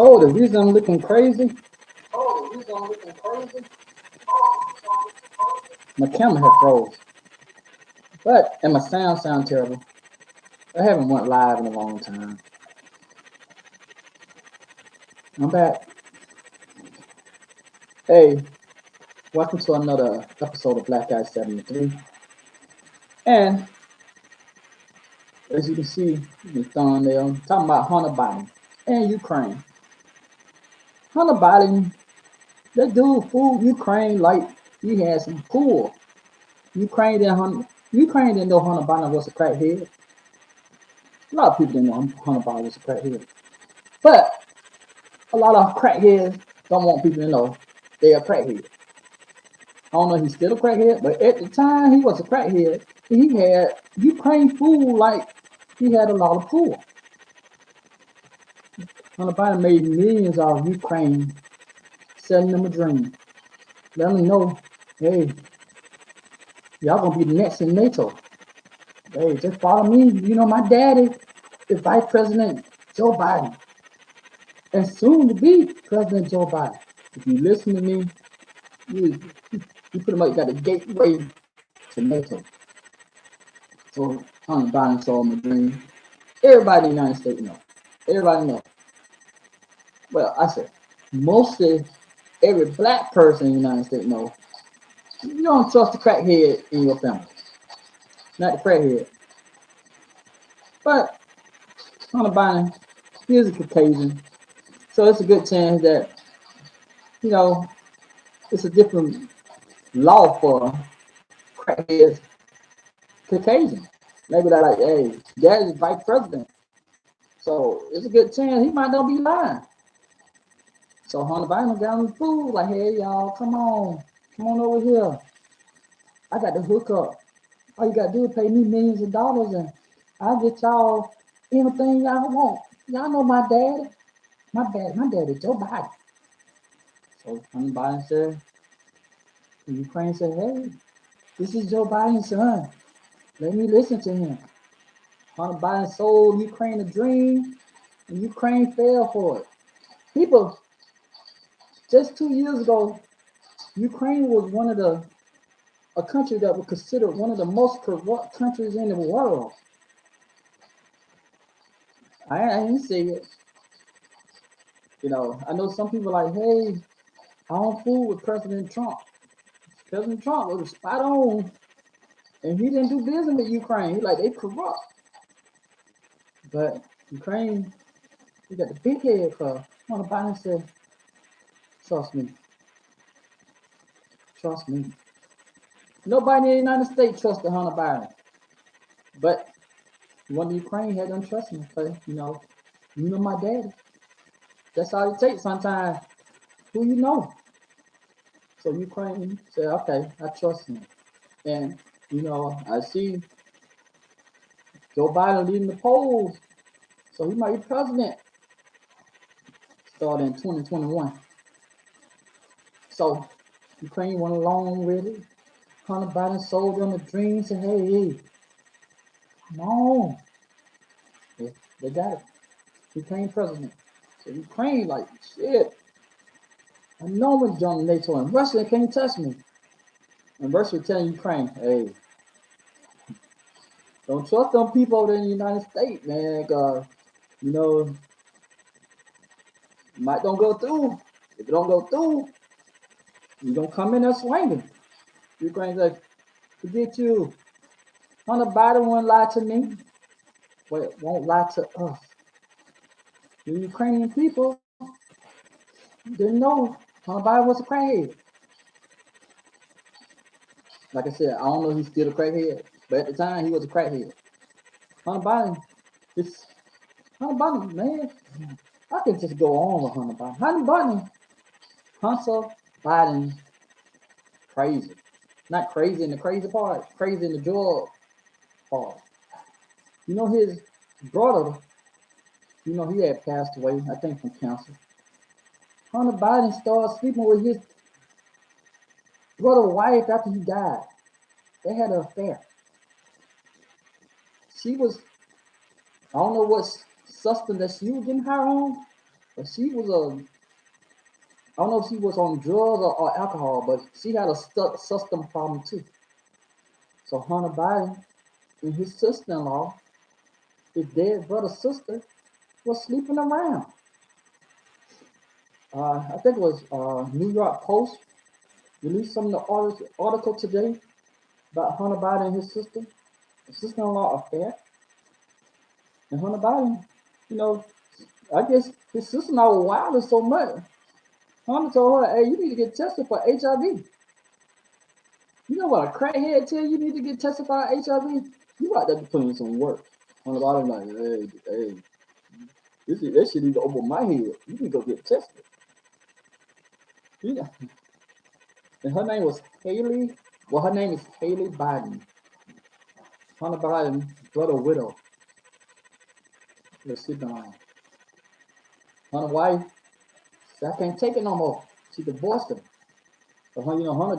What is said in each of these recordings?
Oh, the reason I'm looking crazy, my camera had froze, but and my sound terrible. I haven't went live in a long time. I'm back. Hey, welcome to another episode of Black Guy 73. And as you can see, the thumbnail, I'm talking about Hunter Biden and Ukraine. Hunter Biden, that dude fooled Ukraine like he had some pull. Ukraine didn't know Hunter Biden was a crackhead. A lot of people didn't know Hunter Biden was a crackhead. But a lot of crackheads don't want people to know they're a crackhead. I don't know if he's still a crackhead, but at the time he was a crackhead. He had Ukraine fooled like he had a lot of pull. Hunter Biden made millions out of Ukraine, selling them a dream. Let them know, hey, y'all gonna be the next in NATO. Hey, just follow me. You know, my daddy is Vice President Joe Biden, and soon to be President Joe Biden. If you listen to me, you, you pretty much got the gateway to NATO. So Hunter Biden sold my dream. Everybody in the United States know. Everybody know. Well, I said mostly every black person in the United States know. You don't trust the crackhead in your family, not the crackhead. But Hunter Biden, he is a Caucasian, so it's a good chance that you know it's a different law for crackheads, Caucasian. Maybe they're like, hey, dad is vice president, so it's a good chance he might not be lying. So Hunter Biden got on the food like, hey y'all, come on over here. I got the hookup. All you gotta do is pay me millions of dollars and I'll get y'all anything y'all want. Y'all know my daddy, Joe Biden. So Hunter Biden said, Ukraine said, hey, this is Joe Biden's son. Let me listen to him. Hunter Biden sold Ukraine a dream, and Ukraine fell for it. People, just 2 years ago, Ukraine was one of a country that was considered one of the most corrupt countries in the world. I didn't see it. I know some people like, hey, I don't fool with President Trump. President Trump was spot on, and he didn't do business with Ukraine. He like they corrupt, but Ukraine, he got the big head for Hunter Biden said, trust me, trust me. Nobody in the United States trusted Hunter Biden, but when Ukraine had them trust me, because you know my daddy. That's all it takes sometimes. Who you know? So Ukraine said, okay, I trust him. And I see Joe Biden leading the polls, so he might be president starting in 2021. So Ukraine went along with it. Hunter Biden sold them a dream, said, hey, come on. They got it. Ukraine president. So Ukraine, like, shit, I know I'm going join NATO, and Russia can't touch me. And Russia telling Ukraine, hey, don't trust them people over in the United States, man, because, you know, it might don't go through. If it don't go through, you don't come in there swinging. Ukraine's like, forget you. Hunter Biden won't lie to me, but won't lie to us. The Ukrainian people didn't know Hunter Biden was a crackhead. Like I said, I don't know if he's still a crackhead, but at the time he was a crackhead. Hunter Biden, it's Hunter Biden, man. I can just go on with Hunter Biden. Hunter Biden, crazy. Not crazy in the crazy part, crazy in the drug part. You know his brother, he had passed away, I think from cancer. Hunter Biden started sleeping with his brother's wife after he died. They had an affair. She was, I don't know what substance that she was getting high on, But she was I don't know if she was on drugs or alcohol, but she had a substance problem too. So Hunter Biden and his sister-in-law, his dead brother's sister, was sleeping around. I think it was New York Post released some of the article today about Hunter Biden and his sister-in-law affair. And Hunter Biden, you know, I guess his sister-in-law was wilding so much. Hunter told her, "Hey, you need to get tested for HIV." You know what a crackhead tell you need to get tested for HIV? You out there putting some work. Hunter Biden like, hey, that shit need to open my head. You need to go get tested. Yeah. And her name was Haley. Well, her name is Haley Biden. Hunter Biden's brother widow. They're sleeping on. Hunter wife said, I can't take it no more. She divorced him. So Hunter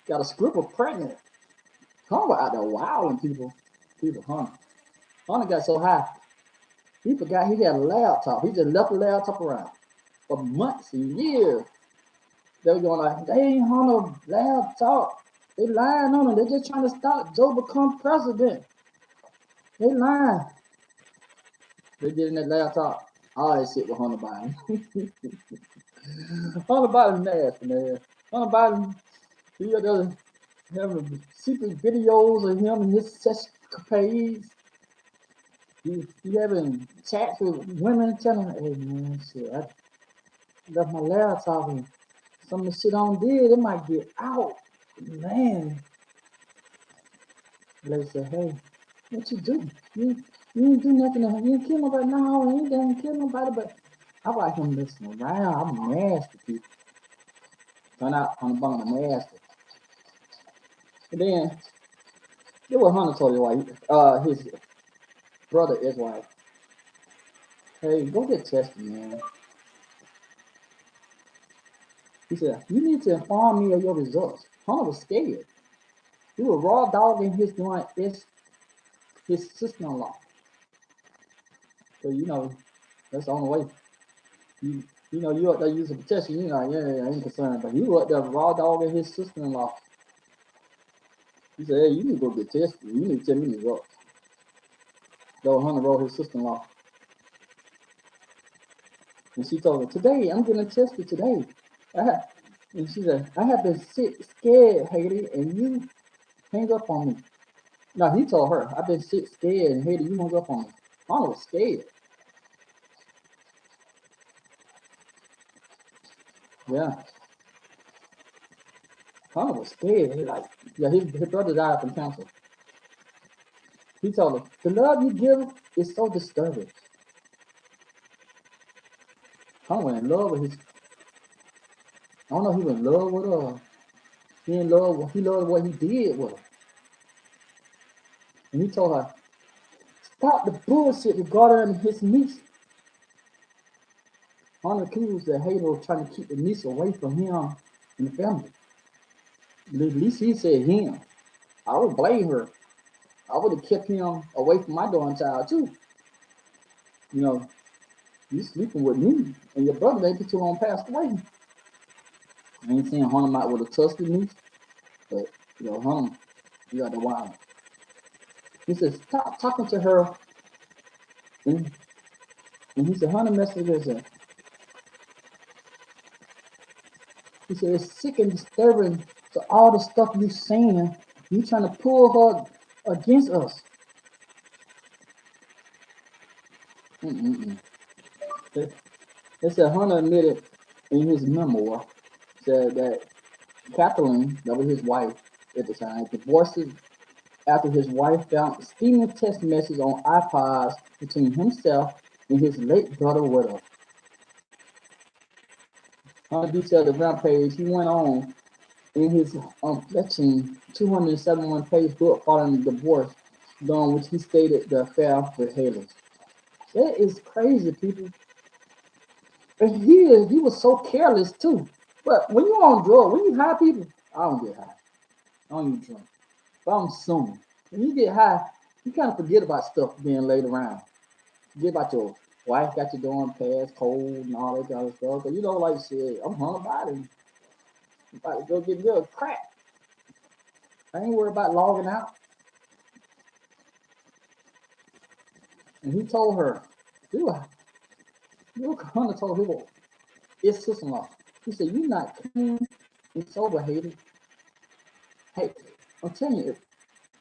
got a script of pregnant. Hunter out there wilding people. Hunter got so high, he forgot he had a laptop. He just left the laptop around for months and years. They were going like, they ain't Hunter laptop. They lying on him. They just trying to stop Joe become president. They lying. They get in that laptop. All that shit with Hunter Biden. Hunter Biden nasty, man. Hunter Biden, he got having secret videos of him and his sex page. He having chats with women telling her, hey man, shit, I left my laptop and some of the shit I did, it might get out. Man. They said, hey, what you do? You ain't do nothing. You ain't kill nobody. No, I ain't done kill nobody, but I like him listening around. I'm nasty, people. Turn out on the bottom nasty. And then, it was Hunter told his wife, his brother is like, hey, go get tested, man. He said, you need to inform me of your results. Hunter was scared. He was raw dogging his joint, his sister-in-law. So, that's the only way. You out there using protection, you're like, yeah, I ain't concerned. But he was out there raw dogging his sister-in-law. He said, hey, you need to go get tested. You need to tell me the results. So Hunter wrote his sister-in-law. And she told him, today, I'm getting tested today. And she said, I have been sick, scared, Haley, and you hang up on me. No, he told her, I've been sick, scared, and Haley, you hung up on me. Hunter was scared. Yeah. Hunter was scared. He like, yeah, his brother died from cancer. He told her, the love you give is so disturbing. Hunter was in love with his, I don't know if he was in love with her. He loved what he did with her. And he told her, stop the bullshit regarding his niece. Hunter accused that Haley was trying to keep the niece away from him and the family. At least he said him. I would blame her. I would have kept him away from my darn child too. You sleeping with me and your brother maybe too long passed away. I ain't saying Hunter might would have trusted me, but Hunter, you got the wild. He said, stop talking to her. And, he said, Hunter message is he said, it's sick and disturbing to all the stuff you saying. You trying to pull her against us. They said Hunter admitted in his memoir, said that Kathleen, that was his wife at the time, divorced after his wife found steaming text messages on iPods between himself and his late brother widow. Hunter detailed the rampage he went on in his unflinching 271-page book following the divorce, during which he stated the affair with Haley. That is crazy, people. And he was so careless too. But when you're on drugs, when you high, people, I don't get high. I don't even drink. But I'm assuming when you get high, you kind of forget about stuff being laid around. Forget about your wife got you doing past cold and all that kind of stuff. Cause you know, like shit, I'm Hunter Biden. I'm about to go get real crack. I ain't worried about logging out. And he told her, you Hunter told his sister-in-law. He said, you not clean and sober, Haiti. Hey, I'm telling you,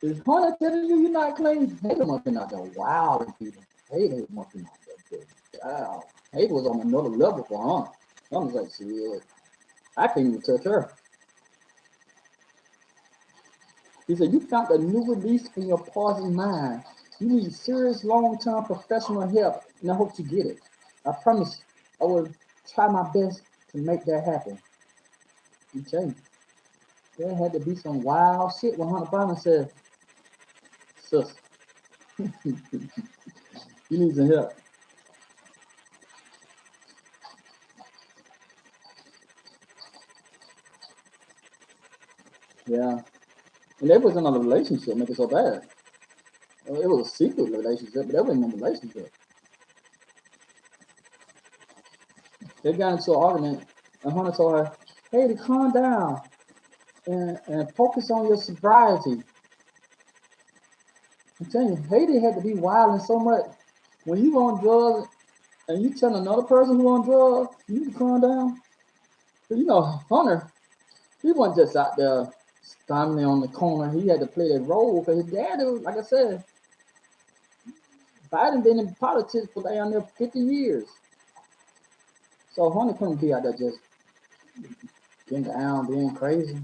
if Hunter telling you you're not clean, Haiti must be out there wild people. Haiti must be out there good. Wow. Haiti was on another level for Hunter. I was like, shit, I can't even touch her. He said, you found a new release in your pausing mind. You need serious long-term professional help, and I hope you get it. I promise I will try my best to make that happen. Okay. There had to be some wild shit when Hunter Biden said, sis, you need some help. Yeah. And they was in a relationship, make it so bad. It was a secret relationship, but they wasn't in a relationship. They got into an argument, and Hunter told her, hey, to calm down and focus on your sobriety. I'm telling you, Haiti had to be wilding so much. When you on drugs and you tell another person who on drugs, you need to calm down. But you know, Hunter, he wasn't just out there standing on the corner. He had to play that role because his dad, like I said, Biden been in politics for down there 50 years. So Hunter couldn't be out there just getting down, being crazy.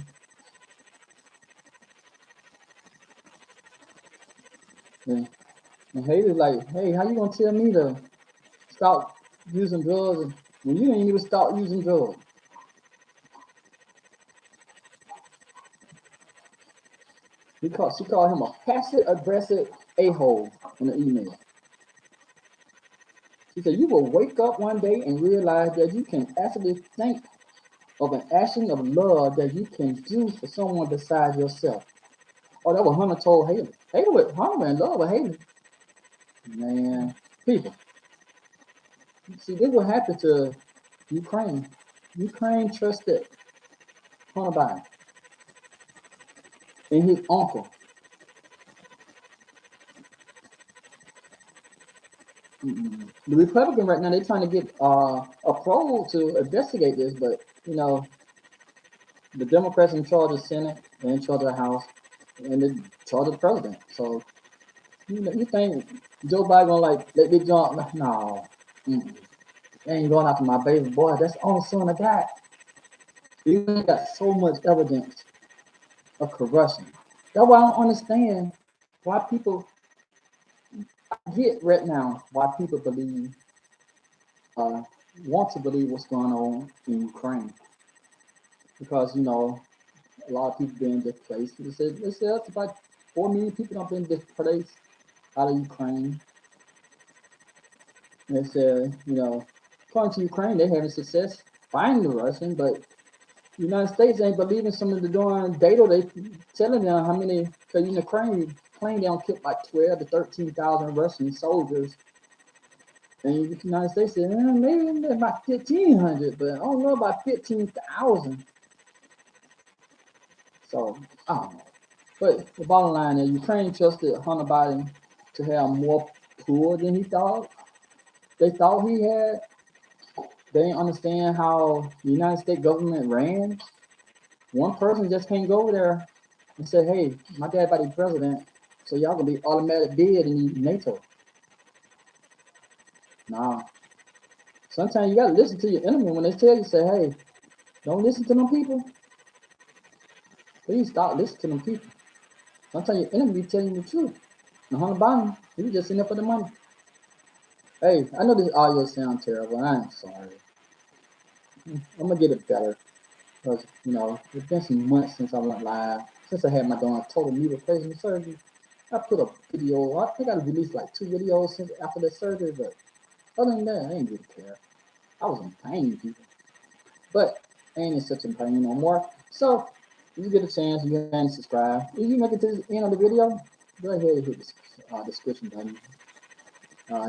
And, and Haiti's like, hey, how you gonna tell me to stop using drugs when you ain't even start using drugs? She called him a passive aggressive a-hole in the email. She said, you will wake up one day and realize that you can actually think of an action of love that you can do for someone besides yourself. Oh, that was Hunter told Haley. Hunter in love with Haley. Man, people. See, this what happened to Ukraine. Ukraine trusted Hunter Biden and his uncle. The Republican right now, they're trying to get a probe to investigate this, but you know, the Democrats in charge of the Senate, they're in charge of the House, and in charge of the president. So you think Joe Biden gonna like let this jump? No, they ain't going after my baby boy. That's the only son I got. You ain't got so much evidence of corruption. That's why I don't understand why people get right now. Why people believe, uh, want to believe what's going on in Ukraine, because you know a lot of people being displaced. They said it's about 4 million people have been displaced out of Ukraine. And they said, you know, according to Ukraine, they're having success finding the Russian, but the United States ain't believing some of the doing data. They telling them how many, because in Ukraine claim they don't killed like 12 to 13,000 Russian soldiers. And the United States said, maybe about 1,500, but I don't know about 15,000. So I don't know. But the bottom line is Ukraine trusted Hunter Biden to have more poor than he thought. They thought he had. They didn't understand how the United States government ran. One person just can't go over there and say, hey, my dad about to be president, so y'all gonna be automatic bid in NATO. Nah. Sometimes you gotta listen to your enemy when they tell you, say, hey, don't listen to them people. Please stop listening to them people. Sometimes your enemy be telling you the truth. And Hunter Biden, he was just in there for the money. Hey, I know this audio sounds terrible. I'm sorry. I'm gonna get it better because you know it's been some months since I went live. Since I had my total knee replacement surgery, I put a video. I think I released like 2 videos since after the surgery, but other than that, I ain't really care. I was in pain, people, but I ain't in such a pain no more. So if you get a chance, you can subscribe. If you make it to the end of the video, go ahead and hit the description button.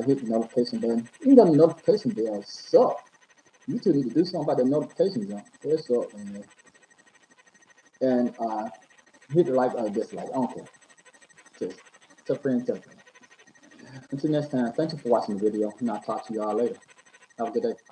Hit the notification button. Even though the notification bell suck, YouTube need to do something about the notification jump. It suck, man. And hit the like or dislike. I don't care. Just tell friends, tell friends. Until next time, thank you for watching the video, and I'll talk to y'all later. Have a good day.